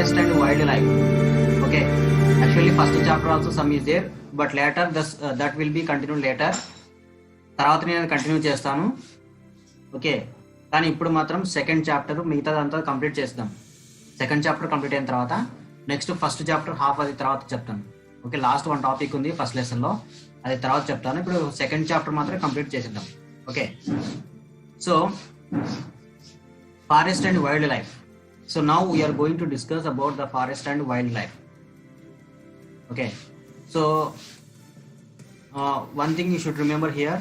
forest and wildlife. Okay, actually first chapter also some is there, but later that will be continued later. తర్వాత నేను continue చేస్తాను. Okay, కానీ ఇప్పుడు మాత్రం second chapter మిగతాదంతా complete చేద్దాం. సెకండ్ చాప్టర్ కంప్లీట్ అయిన తర్వాత నెక్స్ట్ ఫస్ట్ చాప్టర్ హాఫ్ అది తర్వాత చెప్తాను. ఓకే, లాస్ట్ వన్ టాపిక్ ఉంది ఫస్ట్ లెసన్లో, అది తర్వాత చెప్తాను. ఇప్పుడు సెకండ్ చాప్టర్ మాత్రం కంప్లీట్ చేసేద్దాం. Okay, so forest and wildlife. So now we are going to discuss about the forest and wildlife. Okay, so one thing you should remember here,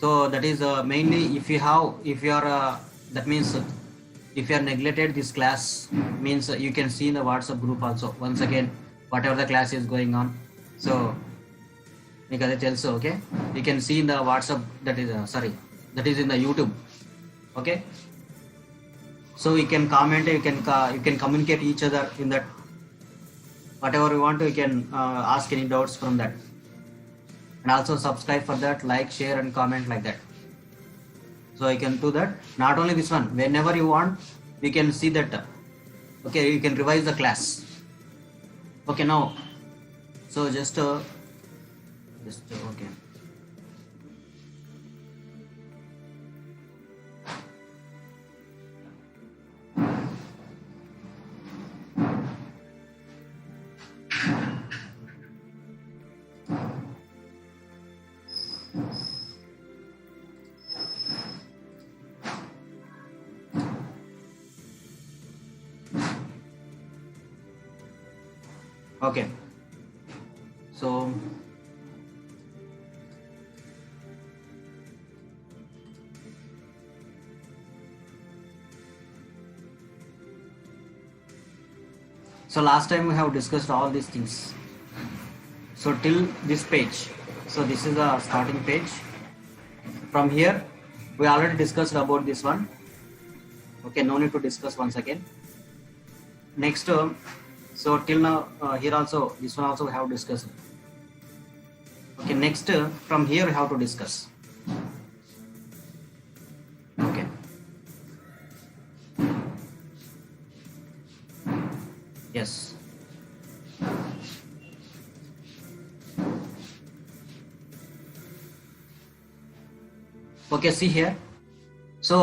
so that is mainly if you are that means if you are neglected this class, means you can see in the WhatsApp group also once again whatever the class is going on. So మీకు అదే తెలుసు. Okay, you can see in the WhatsApp, that is in the YouTube. Okay, so you can comment, you can communicate each other in that. Whatever you want, you can ask any doubts from that, and also subscribe for that, like, share and comment like that. So you can do that. Not only this one, whenever you want you can see that. Okay, you can revise the class. Okay, now so just okay. Okay, so last time we have discussed all these things. So till this page, so this is the starting page. From here we already discussed about this one. Okay, no need to discuss once again. Next, so till now here also this one also we have discussed. Okay, next from here we have to discuss. Okay, yes. Okay, see here. So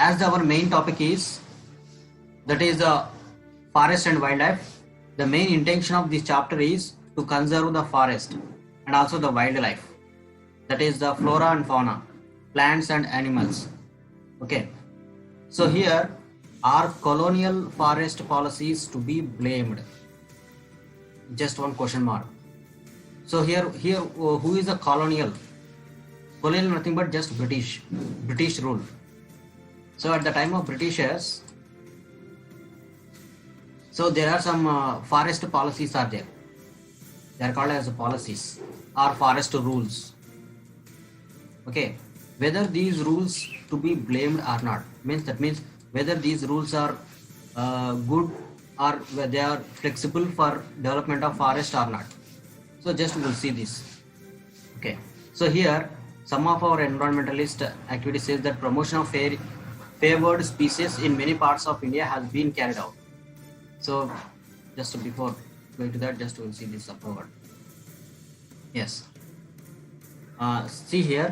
as our main topic is, that is the forest and wildlife, the main intention of this chapter is to conserve the forest and also the wildlife, that is the flora and fauna, plants and animals. Okay, so here, are colonial forest policies to be blamed? Just one question mark. So here who is a colonial? Colonial nothing but just British rule. So at the time of Britishers, so there are some forest policies are there. They are called as policies or forest rules. Okay, whether these rules to be blamed or not, that means whether these rules are good or whether they are flexible for development of forest or not. So just we'll see this. Okay, so here some of our environmentalist activities says that promotion of favored species in many parts of India has been carried out. So just before going to that, just we'll see this forward. Yes, see here,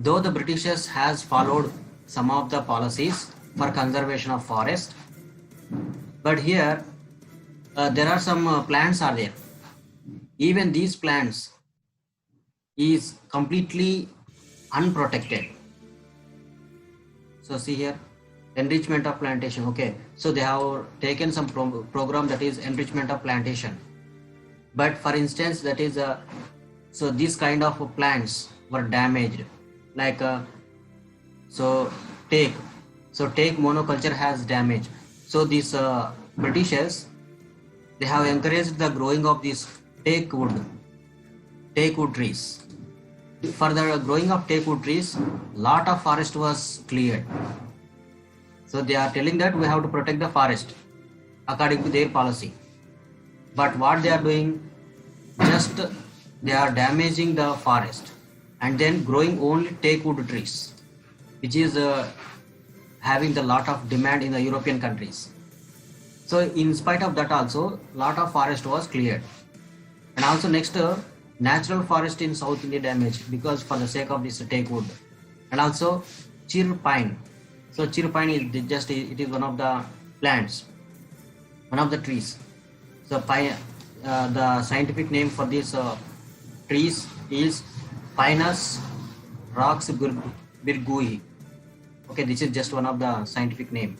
though the Britishers has followed some of the policies for conservation of forest, but here there are some plants are there. Even these plants is completely unprotected. So see here, enrichment of plantation. Okay, so they have taken some program that is enrichment of plantation, but for instance that is so these kind of plants were damaged, like take monoculture has damage. So these Britishers, they have encouraged the growing of these teak wood trees. For the growing of teak wood trees, lot of forest was cleared. So they are telling that we have to protect the forest according to their policy. But what they are doing, just they are damaging the forest and then growing only teak wood trees, which is having the lot of demand in the European countries. So in spite of that also, lot of forest was cleared. And also next, natural forest in South India damaged because for the sake of this take wood. And also chir pine. So chir pine is just, it is one of the plants, one of the trees. So pine, the scientific name for this trees is Pinus roxburghui. Okay, this is just one of the scientific name.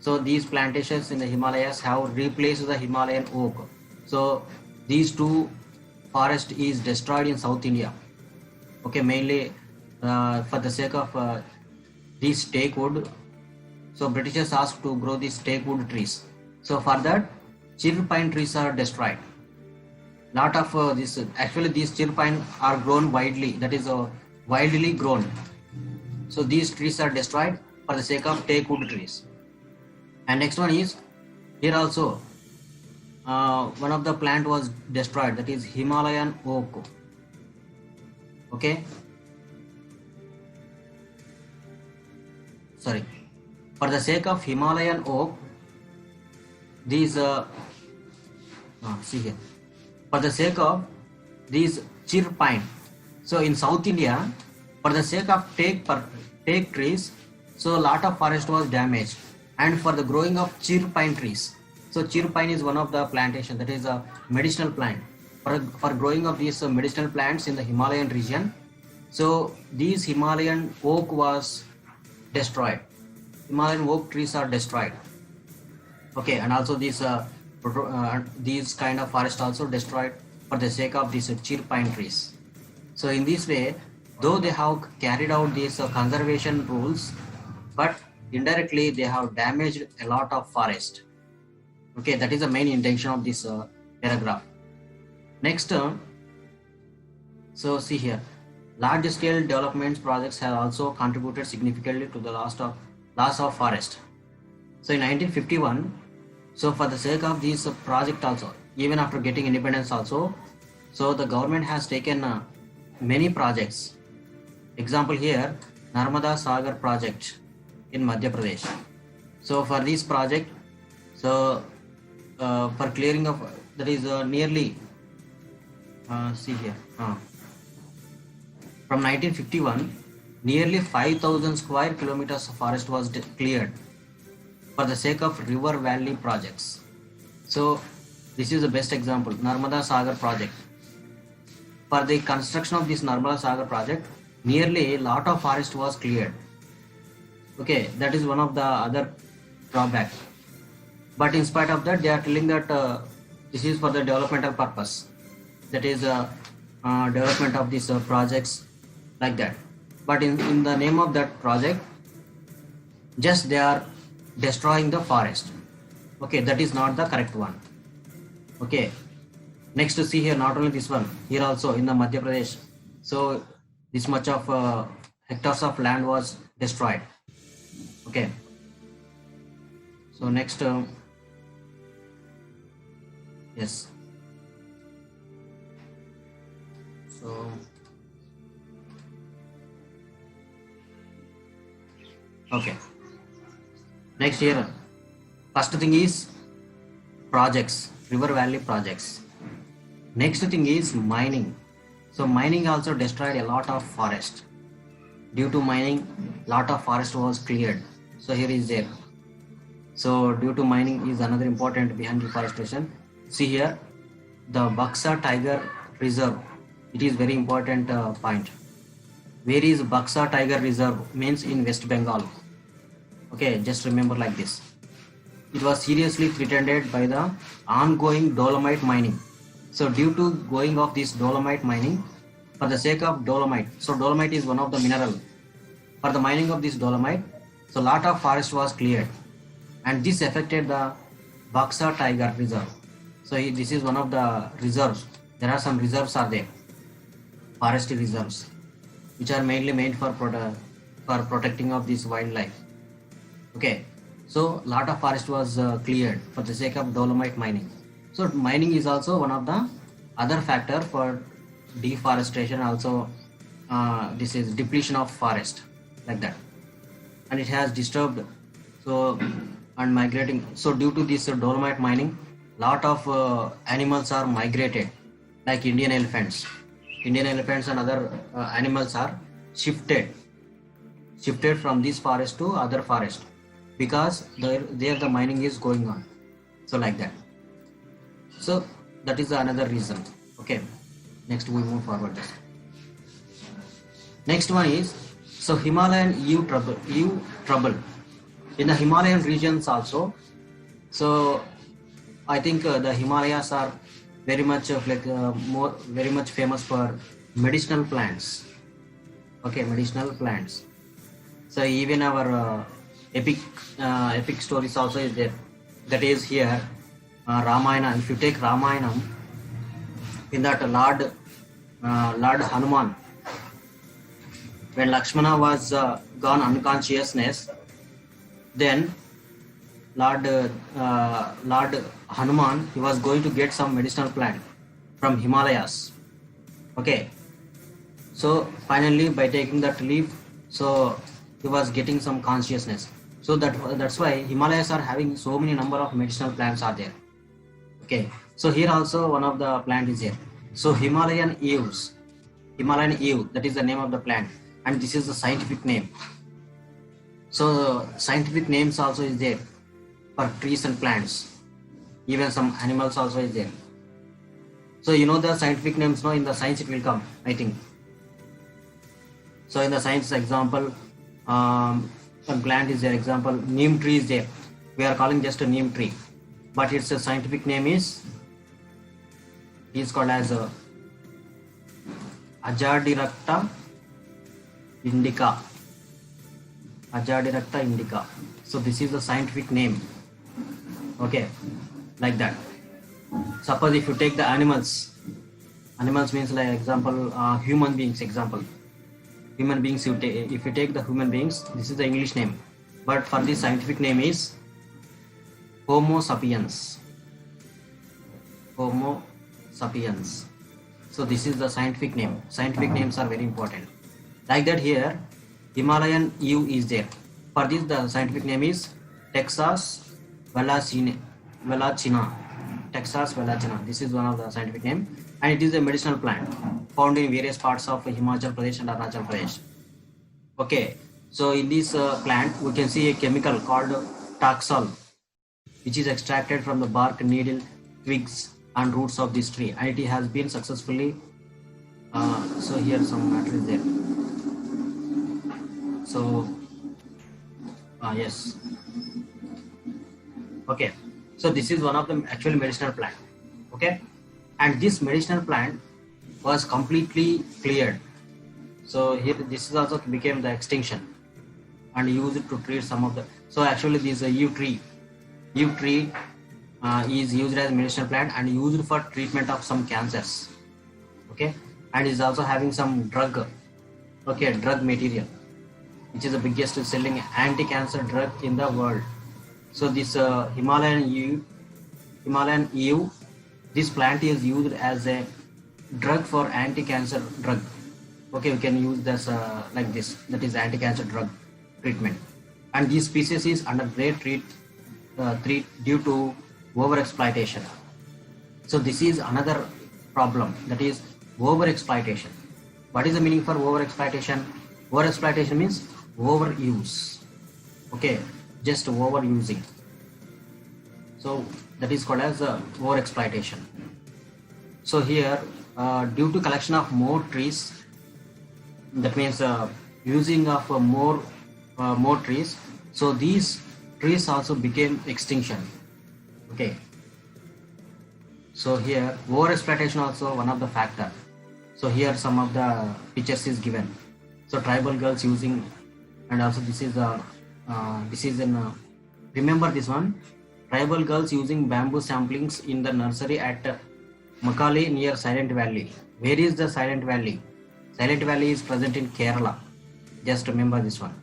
So these plantations in the Himalayas have replaced the Himalayan oak. So these two forest is destroyed in South India. Okay, mainly for the sake of these teak wood. So Britishers asked to grow these teak wood trees. So for that, chir pine trees are destroyed. Lot of this, actually these chir pine are grown widely, that is widely grown. So these trees are destroyed for the sake of teak wood trees. And next one is, here also one of the plant was destroyed, that is Himalayan oak. Okay, sorry, for the sake of Himalayan oak, these see here, for the sake of these chir pine. So in South India, for the sake of teak trees, so a lot of forest was damaged, and for the growing of chir pine trees. So chir pine is one of the plantation, that is a medicinal plant. For growing of these medicinal plants in the Himalayan region, so these Himalayan oak was destroyed. Himalayan oak trees are destroyed. Okay, and also these kind of forest also destroyed for the sake of these chir pine trees. So in this way, though they have carried out these conservation rules, but indirectly they have damaged a lot of forest. Okay, that is the main intention of this paragraph. Next, so see here, large scale development projects have also contributed significantly to the loss of forest. So in 1951, so for the sake of this project also, even after getting independence also, so the government has taken many projects. Example here, Narmada Sagar project in Madhya Pradesh. So for this project, so for clearing of, that is nearly, see here, from 1951, nearly 5,000 square kilometers of forest was cleared for the sake of river valley projects. So this is the best example, Narmada Sagar project. For the construction of this Narmada Sagar project, nearly a lot of forest was cleared. Okay, that is one of the other drawbacks. But in spite of that, they are telling that this is for the developmental purpose. That is development of these projects like that. But in the name of that project, just they are destroying the forest. Okay, that is not the correct one. Okay, next to see here, not only this one, here also in the Madhya Pradesh. So this much of hectares of land was destroyed. Okay, so next, yes, so okay, next here, first thing is projects, river valley projects. Next thing is mining. So mining also destroyed a lot of forest. Due to mining, lot of forest was cleared. So here is there. So due to mining is another important behind deforestation. See here, the Buxa Tiger Reserve. It is very important point. Where is Buxa Tiger Reserve? Means in West Bengal. Okay, just remember like this. It was seriously threatened by the ongoing dolomite mining. So due to going of this dolomite mining, for the sake of dolomite, so dolomite is one of the mineral. For the mining of this dolomite, so lot of forest was cleared, and this affected the Buxa Tiger Reserve. So this is one of the reserves. There are some reserves are there, forestry reserves, which are mainly made for protecting of this wildlife. Okay, so lot of forest was cleared for the sake of dolomite mining. So mining is also one of the other factor for deforestation. Also, this is depletion of forest, like that. and it has disturbed. So and migrating. So due to this dolomite mining, lot of animals are migrated, like Indian elephants. Indian elephants and other animals are shifted from this forest to other forest because there the mining is going on. So like that. So that is another reason. Okay. Next we move forward. Next one is, so Himalayan EU trouble in the Himalayan regions also. So I think the Himalayas are very much very much famous for medicinal plants. Okay, medicinal plants. So even our epic stories also is there. That is here Ramayana. If you take Ramayana, in that Lord Hanuman, when Lakshmana was gone unconsciousness, then Lord Hanuman, he was going to get some medicinal plant from Himalayas. Okay, so finally by taking that leaf, so he was getting some consciousness. So that's why Himalayas are having so many number of medicinal plants are there. Okay, so here also one of the plant is here. So Himalayan yew, that is the name of the plant, and this is the scientific name. So scientific names also is there for trees and plants. Even some animals also is there. So you know the scientific names, no? In the science it will come, I think. So in the science example, some plant is there. Example, neem tree is there. We are calling just a neem tree, but its scientific name is called as Azadirachta indica. Azadirachta indica. So this is the scientific name. Okay, like that. Suppose if you take the animals means like example human beings. Example, human beings. If you take the human beings, this is the English name, but for the scientific name is Homo sapiens. Homo sapiens. So this is the scientific name. Scientific names are very important. Like that here, Himalayan yew is there. For this the scientific name is Taxus valacina. Taxus valacina. This is one of the scientific name, and it is a medicinal plant found in various parts of Himachal Pradesh and Arunachal Pradesh. Okay, so in this plant we can see a chemical called Taxol, which is extracted from the bark, needle, twigs and roots of this tree, and it has been successfully so here some matter is there. So yes, okay, so this is one of the actual medicinal plant. Okay, and this medicinal plant was completely cleared. So here this is also became the extinction and used to treat some of the. So actually this yew tree is used as medicinal plant and used for treatment of some cancers. Okay, and is also having some drug material, which is the biggest selling anti-cancer drug in the world. So this Himalayan yew, this plant is used as a drug for anti-cancer drug. Okay, we can use this like this, that is anti-cancer drug treatment. And this species is under great threat due to over-exploitation. So this is another problem, that is over-exploitation. What is the meaning for over-exploitation? Over-exploitation means overuse. Okay, just overusing. So that is called as over-exploitation. So here due to collection of more trees, that means using of more trees, so these trees also became extinction. Okay, so here over exploitation also one of the factor. So here some of the pictures is given. So tribal girls using, and also this is in remember this one, tribal girls using bamboo samplings in the nursery at Makali near Silent Valley. Where is the Silent Valley? Silent Valley is present in Kerala. Just remember this one.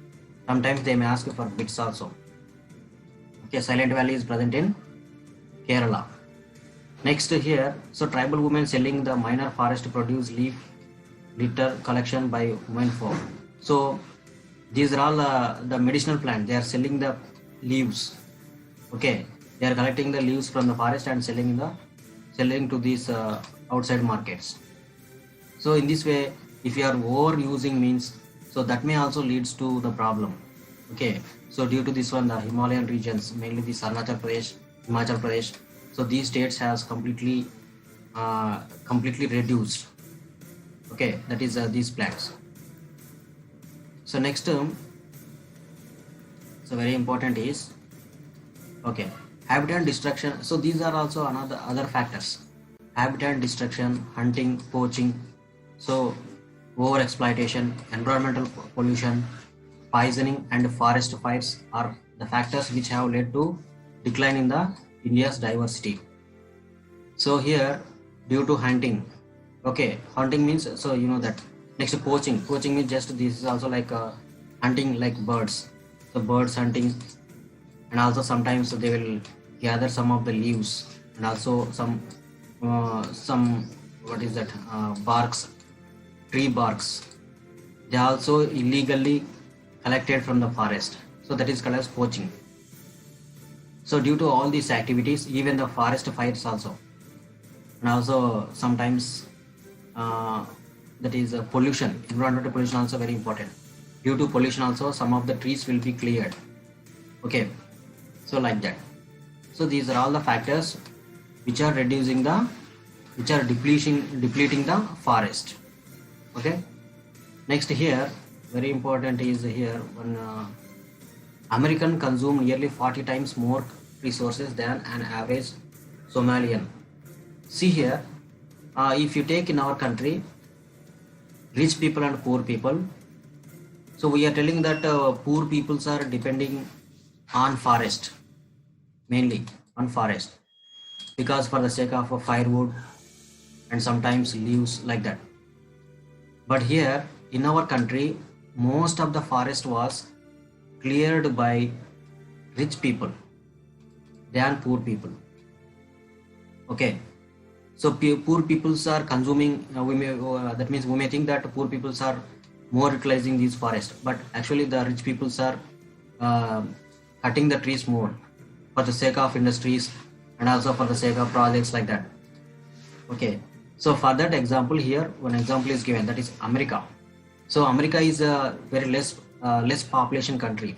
Sometimes they may ask for bits also. Okay, Silent Valley is present in Kerala. Next here, so tribal women selling the minor forest produce leaf litter collection by women folk. So These are all the medicinal plant. They are selling the leaves. Okay, they are collecting the leaves from the forest and selling to these outside markets. So in this way, if you are overusing means, so that may also leads to the problem. Okay, so due to this one, the Himalayan regions, mainly the Arunachal Pradesh, Himachal Pradesh, so these states has completely reduced. Okay, that is these plants. So next term, so very important is, okay, habitat destruction. So these are also other factors: habitat destruction, hunting, poaching, so over exploitation, environmental pollution, poisoning, and forest fires are the factors which have led to decline in the India's diversity. So here, due to hunting, okay, hunting means, so you know that. Next, poaching means just this is also like hunting like birds. So birds hunting, and also sometimes they will gather some of the leaves and also some what is that, barks, tree barks. They are also illegally collected from the forest. So that is called as poaching. So due to all these activities, even the forest fires also, and also sometimes that is pollution, environmental pollution also very important. Due to pollution also, some of the trees will be cleared. Okay, so like that. So these are all the factors which are depleting the forest. Okay, next here, very important is here one, American consume nearly 40 times more resources than an average Somalian. See here, if you take in our country, rich people and poor people, so we are telling that poor peoples are depending on forest, mainly on forest, because for the sake of firewood and sometimes leaves like that. But here in our country, most of the forest was cleared by rich people than poor people. Okay, so poor peoples are consuming, that means we may think that poor peoples are more utilizing these forests, but actually the rich peoples are cutting the trees more for the sake of industries and also for the sake of projects like that. Okay, so for that example here, one example is given, that is America. So America is a very less population country,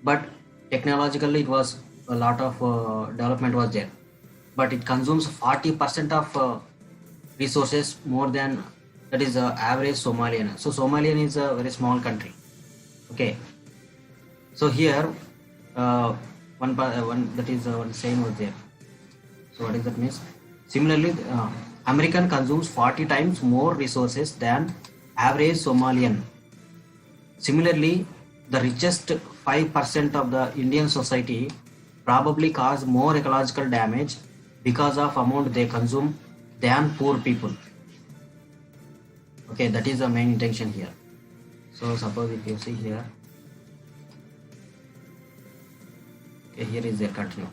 but technologically it was a lot of development was there, but it consumes 40% of resources more than that is average Somalian. So Somalian is a very small country. Okay, so here one that is one saying was there. So what does that means? Similarly, American consumes 40 times more resources than average Somalian. Similarly, the richest 5% of the Indian society probably cause more ecological damage because of amount they consume than poor people. Okay, that is the main intention here. So suppose if you see here, okay, here is their continue.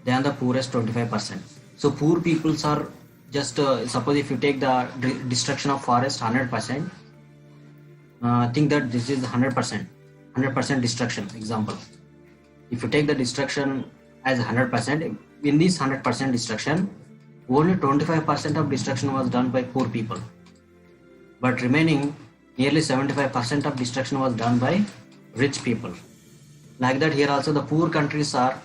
They are the poorest 25%. So poor peoples are just suppose if you take the destruction of forest 100%, think that this is 100% destruction. Example, if you take the destruction as 100%, in this 100% destruction, only 25% of destruction was done by poor people, but remaining nearly 75% of destruction was done by rich people. Like that, here also the poor countries are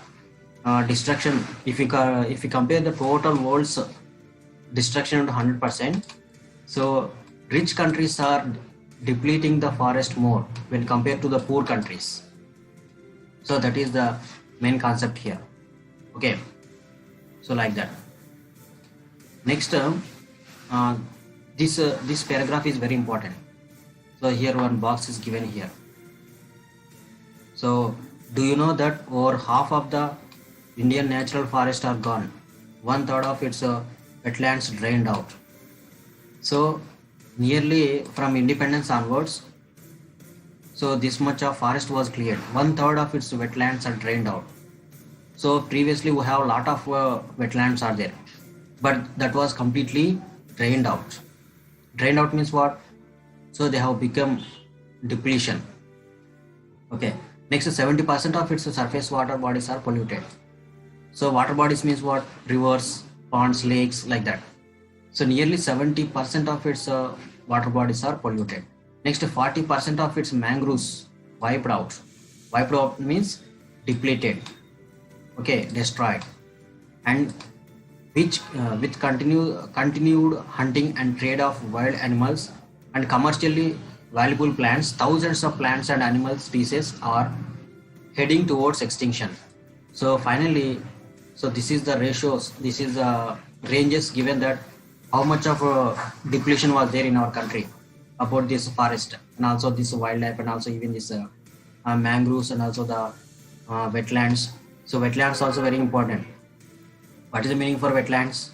destruction. If you compare the total world's destruction to 100%, so rich countries are depleting the forest more when compared to the poor countries. So that is the main concept here. Okay, so like that. Next term, this paragraph is very important. So here one box is given here. So do you know that over half of the Indian natural forests are gone? 1/3 of its wetlands drained out. So nearly from independence onwards, so this much of forest was cleared. 1/3 of its wetlands are drained out. So previously we have a lot of wetlands are there, but that was completely drained out. Drained out means what? So they have become depletion. Okay. Next, 70% of its surface water bodies are polluted. So water bodies means what? Rivers, ponds, lakes, like that. So nearly 70% of its water bodies are polluted. Next, 40% of its mangroves wiped out. Wiped out means depleted. Okay, destroyed. And which with continued hunting and trade of wild animals and commercially valuable plants, thousands of plants and animal species are heading towards extinction. So finally, so this is the ratios, this is the ranges given that how much of depletion was there in our country about this forest and also this wildlife and also even this mangroves and also the wetlands. So wetlands also very important. What is the meaning for wetlands?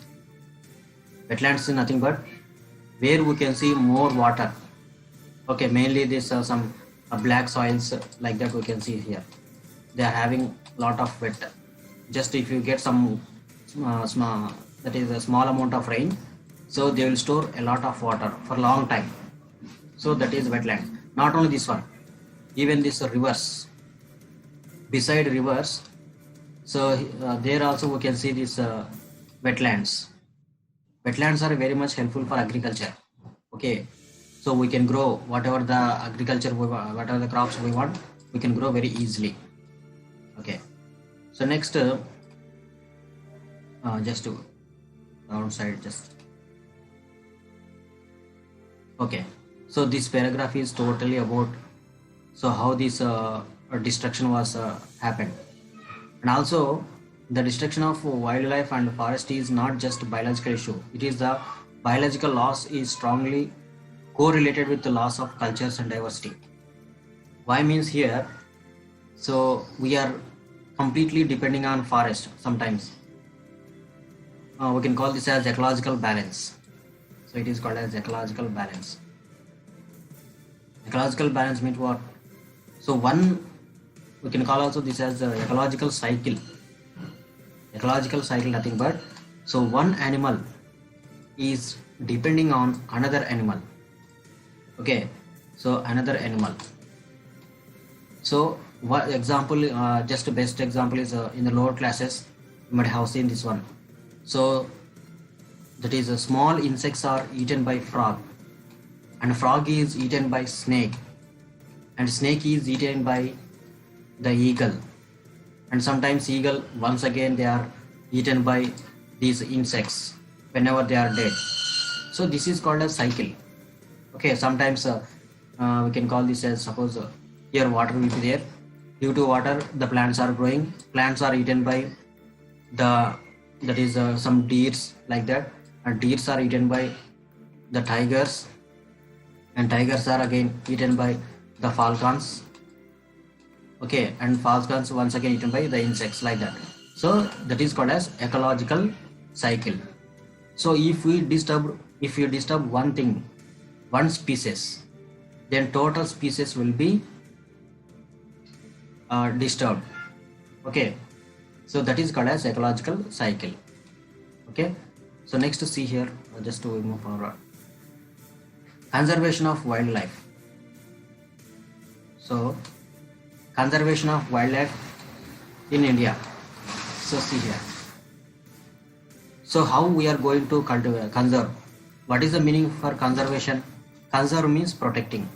Wetlands is nothing but where we can see more water. Okay, mainly this some black soils like that we can see here. They are having lot of wet. Just if you get some small, that is a small amount of rain, so they will store a lot of water for long time. So that is wetland. Not only this one, even this rivers. Beside rivers, so there also we can see these wetlands. Wetlands are very much helpful for agriculture. Okay, so we can grow whatever the agriculture whatever the crops we want, we can grow very easily. Okay, so next just to downside just okay. So this paragraph is totally about so how this destruction was happened. And also, the destruction of wildlife and forest is not just a biological issue. It is the biological loss is strongly correlated with the loss of cultures and diversity. Why means here? So we are completely depending on forest sometimes. We can call this as ecological balance. So it is called as ecological balance. Ecological balance means what? So one, we can call also this as the ecological cycle. Ecological cycle nothing but so one animal is depending on another animal. Okay, so another animal. So what example? Just a best example is in the lower classes. You might have seen this one. So that is small insects are eaten by frog, and frog is eaten by snake, and snake is eaten by the eagle, and sometimes eagle once again they are eaten by these insects whenever they are dead. So this is called a cycle. Okay, sometimes we can call this as suppose here water will be there. Due to water the plants are growing, plants are eaten by the that is some deers like that, and deers are eaten by the tigers, and tigers are again eaten by the falcons. Okay, and falcons once again eaten by the insects like that. So that is called as ecological cycle. So if you disturb one thing, one species, then total species will be disturbed. Okay, so that is called as ecological cycle. Okay, so next to see here, just to move forward, conservation of wildlife. So conservation of wildlife in India. So see here. So how we are going to conserve? What is the meaning for conservation? Conserve means protecting.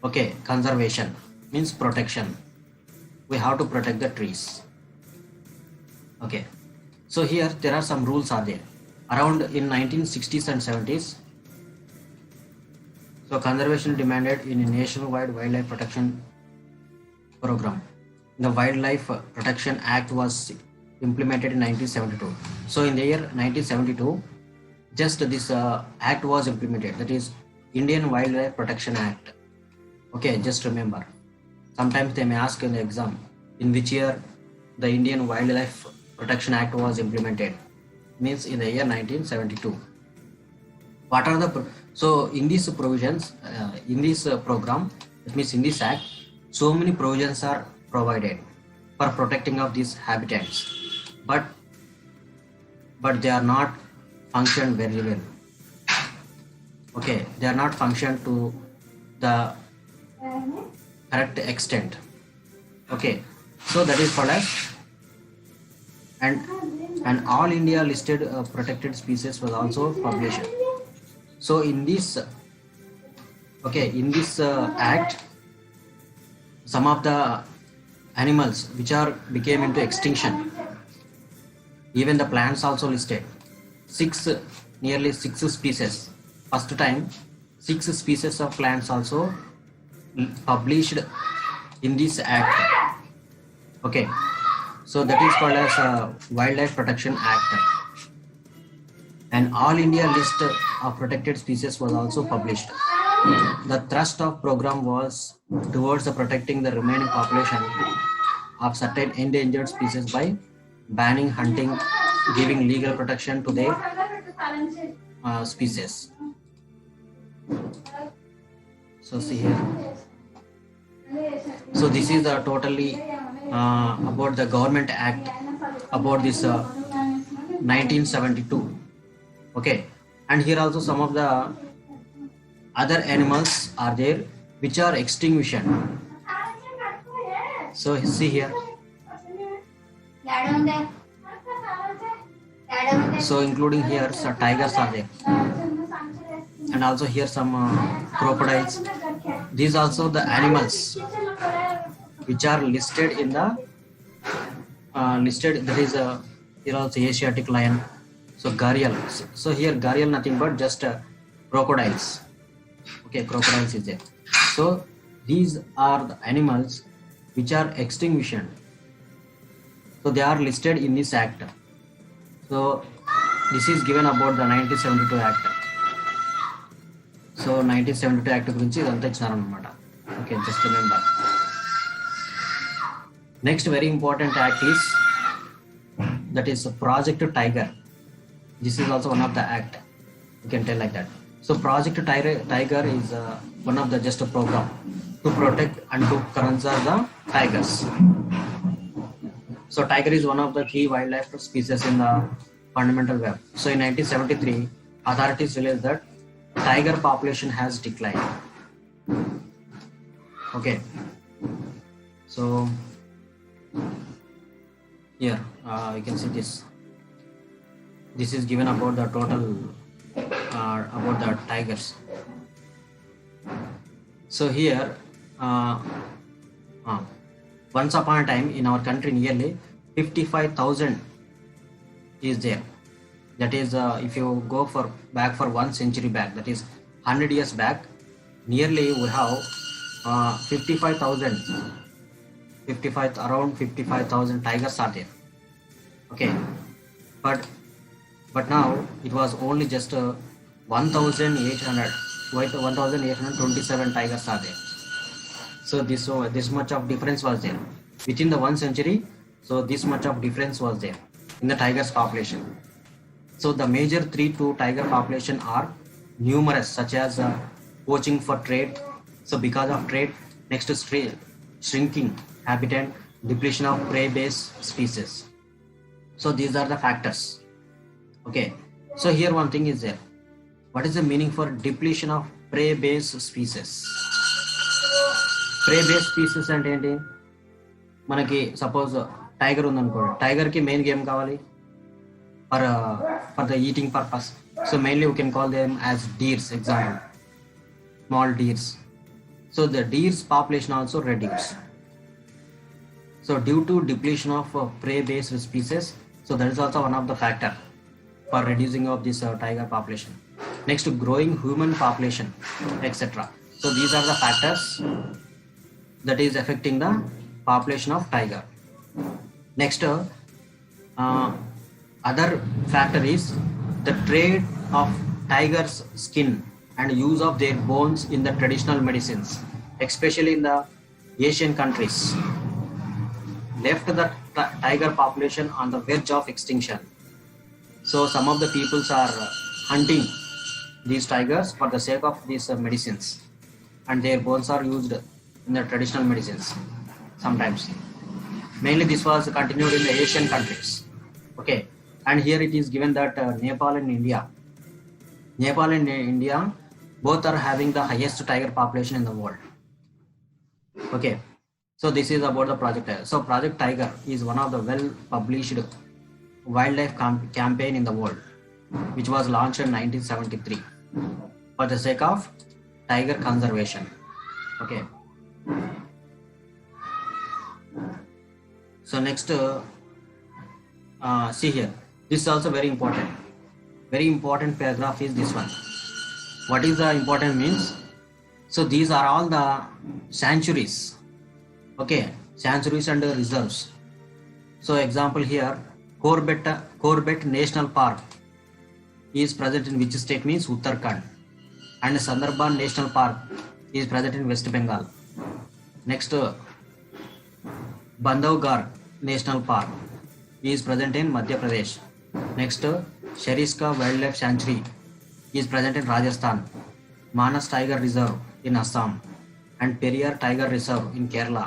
Okay, conservation means protection. We have to protect the trees. Okay, so here there are some rules are there. Around in 1960s and 70s, so conservation demanded in a nationwide wildlife protection program. The Wildlife Protection Act was implemented in 1972. So in the year 1972, just this act was implemented. That is Indian Wildlife Protection Act. Okay, just remember. Sometimes they may ask in the exam, in which year the Indian Wildlife Protection Act was implemented. Means in the year 1972. What are the so in these provisions in this program, that means in this act, so many provisions are provided for protecting of these habitats, but they are not functioned very well. Okay, they are not functioned to the correct extent. Okay, so that is called as, and all India listed protected species was also published. So in this act, some of the animals which are became into extinction, even the plants also listed, nearly six species. First time 6 species of plants also published in this act. Okay, so that is called as Wildlife Protection Act, and all India list of protected species was also published. The thrust of program was towards protecting the remaining population of certain endangered species by banning hunting, giving legal protection to their species. So see here. So this is totally about the government act about this 1972. Okay, and here also some of the other animals are there which are extinction. So see here. So including here some tigers are there, and also here some crocodiles. These also the animals which are listed in the listed. There is here also Asiatic lion. So gharial. So here gharial nothing but just crocodiles. Okay, crocodiles is there. So these are the animals which are extinction. So they are listed in this act. So this is given about the 1972 act. So 1972 act గురించి ఇదంతా ఇచ్చారన్నమాట. Okay, just remember. Next very important act is that is Project Tiger. This is also one of the act. You can tell like that. So Project Tiger is one of the just a program to protect and to conserve the tigers. So tiger is one of the key wildlife species in the fundamental web. So in 1973, authorities realized that tiger population has declined. Okay. So here you can see this. This is given about the total about the tigers. So here once upon a time in our country nearly 55,000 is there. That is if you go back for 1 century back, that is 100 years back, nearly we have around 55,000 tigers are there. Okay, but now it was only just 1,827 tigers are there. So this much of difference was there within the 1 century. So this much of difference was there in the tigers population. So the major threat to tiger population are numerous, such as poaching for trade. So because of trade, next is shrinking habitat, depletion of prey-based species. So these are the factors. Okay, so here one thing is there. What is the meaning for depletion of prey-based species? Prey-based species అంటే ఏంటి? మనకి suppose tiger ఉందనుకోండి, tiger కి main game కావాలి for the eating purpose. So mainly we can call them as deers, example, small deers. So the deers population also reduced. So due to depletion of prey-based species, so that is also one of the factor for reducing of this tiger population. Next, growing human population, etc. So these are the factors that is affecting the population of tiger. Next, other factor is the trade of tiger's skin and use of their bones in the traditional medicines, especially in the Asian countries, left the tiger population on the verge of extinction. So some of the peoples are hunting these tigers for the sake of these medicines, and their bones are used in the traditional medicines sometimes. Mainly this was continued in the Asian countries. Okay, and here it is given that Nepal and India both are having the highest tiger population in the world. Okay, so this is about the Project Tiger. So Project Tiger is one of the well-published wildlife campaign in the world, which was launched in 1973 for the sake of tiger conservation. Okay. So next, see here. This is also very important. Very important paragraph is this one. What is the important means? So these are all the sanctuaries. Okay, sanctuaries and reserves. So example here, Corbett National Park is present in which state means Uttarakhand, and Sundarban National Park is present in West Bengal. Next, Bandhavgarh National Park is present in Madhya Pradesh. Next, Sheriska Wildlife Sanctuary is present in Rajasthan, Manas Tiger Reserve in Assam, and Periyar Tiger Reserve in Kerala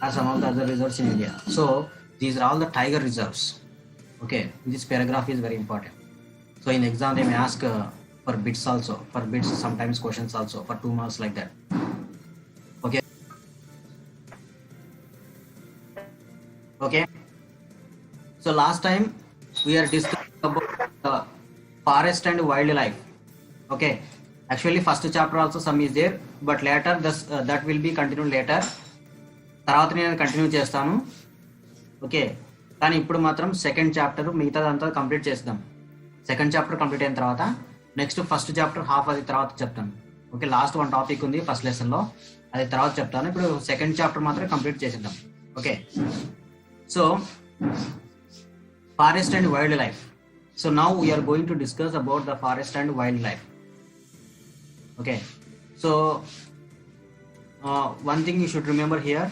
are some of the other reserves in India. So these are all the tiger reserves. Okay, this paragraph is very important. So in exam they may ask for bits also, for bits sometimes questions also for 2 marks like that. Okay. Okay. So last time we are discussing about forest and wildlife. Okay. Actually first chapter also some is there, but later that will be continued later. తర్వాత నేను continue చేస్తాను. Okay, కానీ ఇప్పుడు మాత్రం second chapter మిగతాదంతా complete చేద్దాం. Second chapter complete అయిన తర్వాత నెక్స్ట్ ఫస్ట్ చాప్టర్ హాఫ్ అది తర్వాత చెప్తాను. ఓకే, లాస్ట్ వన్ టాపిక్ ఉంది ఫస్ట్ లెసన్లో, అది తర్వాత చెప్తాను. ఇప్పుడు సెకండ్ చాప్టర్ మాత్రం కంప్లీట్ చేసేద్దాం. Okay, so forest and wildlife. So now we are going to discuss about the forest and wildlife. Okay, so one thing you should remember here,